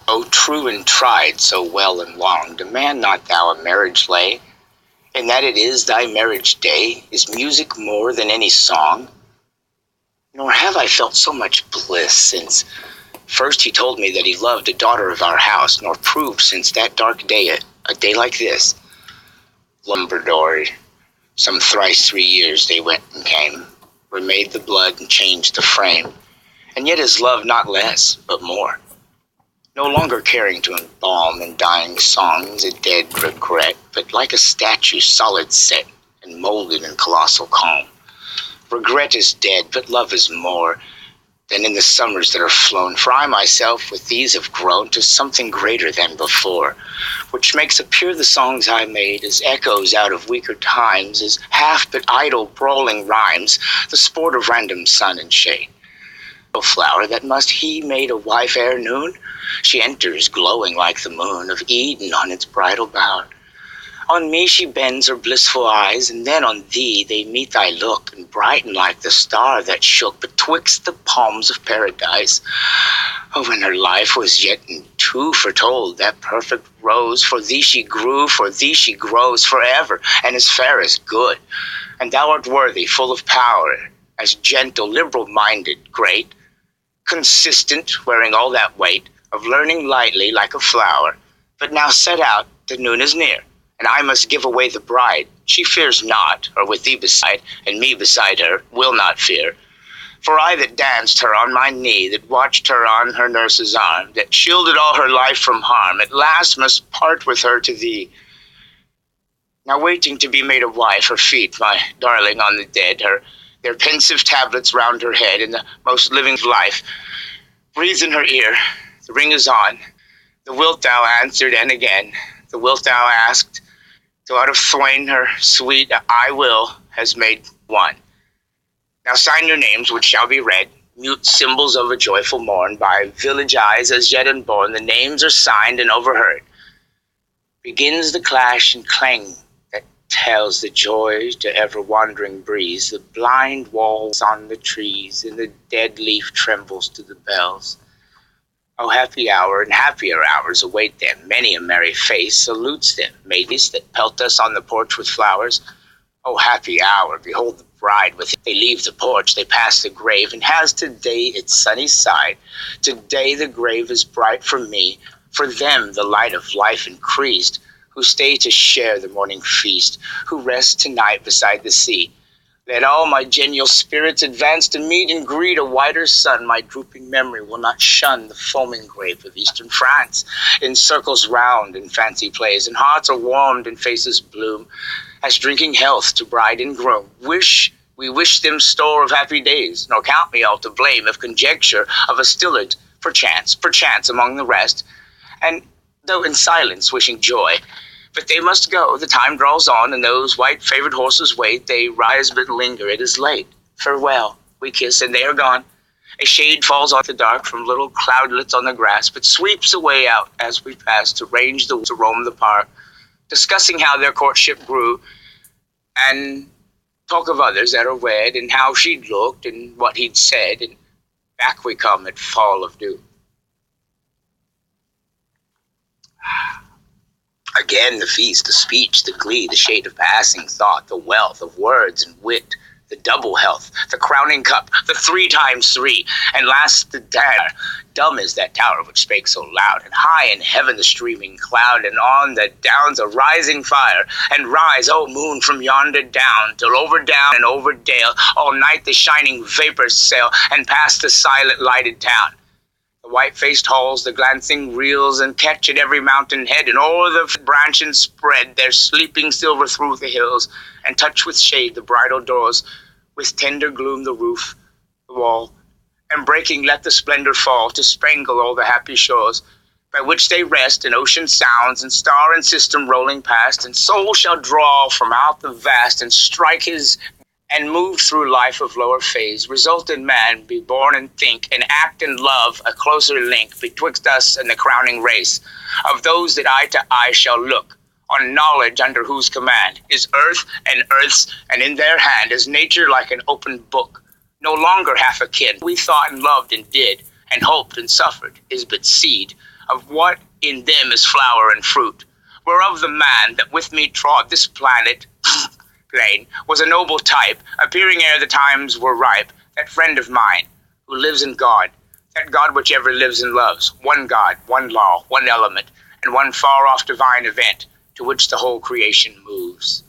O true and tried so well and long, demand not thou a marriage lay, in that it is thy marriage day, is music more than any song? Nor have I felt so much bliss since first he told me that he loved a daughter of our house, nor proved since that dark day, a day like this. Lumberdory, some thrice 3 years they went and came, remade the blood and changed the frame, and yet his love not less, but more. No longer caring to embalm in dying songs a dead regret, but like a statue solid set and molded in colossal calm. Regret is dead, but love is more than in the summers that are flown, for I myself with these have grown to something greater than before, which makes appear the songs I made as echoes out of weaker times, as half but idle brawling rhymes, the sport of random sun and shade. O flower that must he made a wife ere noon, she enters glowing like the moon of Eden on its bridal bower. On me she bends her blissful eyes, and then on thee they meet thy look, and brighten like the star that shook betwixt the palms of paradise. Oh, when her life was yet in two foretold, that perfect rose, for thee she grew, for thee she grows forever, and as fair as good. And thou art worthy, full of power, as gentle, liberal-minded, great, consistent, wearing all that weight of learning lightly like a flower. But now set out, the noon is near, and I must give away the bride. She fears not, or with thee beside, and me beside her, will not fear. For I that danced her on my knee, that watched her on her nurse's arm, that shielded all her life from harm, at last must part with her to thee. Now waiting to be made a wife, her feet, my darling, on the dead, their pensive tablets round her head, in the most living life, breathes in her ear. The ring is on. The wilt thou answered, and again, the wilt thou asked, till out of twain her sweet I will has made one. Now sign your names, which shall be read, mute symbols of a joyful morn, by village eyes as yet unborn, the names are signed and overheard. Begins the clash and clang that tells the joy to ever-wandering breeze, the blind walls on the trees, and the dead leaf trembles to the bells. Oh, happy hour and happier hours await them. Many a merry face salutes them. Maidies that pelt us on the porch with flowers. Oh, happy hour, behold the bride with it. They leave the porch, they pass the grave, and has today its sunny side. Today the grave is bright for me, for them the light of life increased, who stay to share the morning feast, who rest tonight beside the sea. Let all my genial spirits advance to meet and greet a whiter sun. My drooping memory will not shun the foaming grape of eastern France. In circles round in fancy plays, and hearts are warmed and faces bloom, as drinking health to bride and groom. We wish them store of happy days, nor count me all to blame if conjecture of a stillard, perchance among the rest, and though in silence wishing joy. But they must go, the time draws on, and those white-favored horses wait. They rise but linger, it is late. Farewell, we kiss, and they are gone. A shade falls on the dark from little cloudlets on the grass, but sweeps away out as we pass to range to roam the park, discussing how their courtship grew, and talk of others that are wed, and how she'd looked, and what he'd said, and back we come at fall of dew. Again the feast, the speech, the glee, the shade of passing thought, the wealth of words and wit, the double health, the crowning cup, the 3 times 3, and last the tower. Dumb is that tower which spake so loud, and high in heaven the streaming cloud, and on the downs a rising fire, and rise, O moon, from yonder down, till over down and over dale, all night the shining vapors sail, and past the silent lighted town. The white-faced halls, the glancing reels, and catch at every mountain head, and o'er the branches spread their sleeping silver through the hills, and touch with shade the bridal doors, with tender gloom the roof, the wall, and breaking let the splendor fall, to spangle all the happy shores, by which they rest, and ocean sounds, and star and system rolling past, and soul shall draw from out the vast, and strike his and move through life of lower phase, result in man, be born and think, and act and love a closer link betwixt us and the crowning race of those that eye to eye shall look, on knowledge under whose command is earth and earth's, and in their hand is nature like an open book, no longer half akin. We thought and loved and did, and hoped and suffered, is but seed of what in them is flower and fruit, whereof the man that with me trod this planet plain was a noble type, appearing ere the times were ripe, that friend of mine, who lives in God, that God which ever lives and loves, one God, one law, one element, and one far-off divine event, to which the whole creation moves.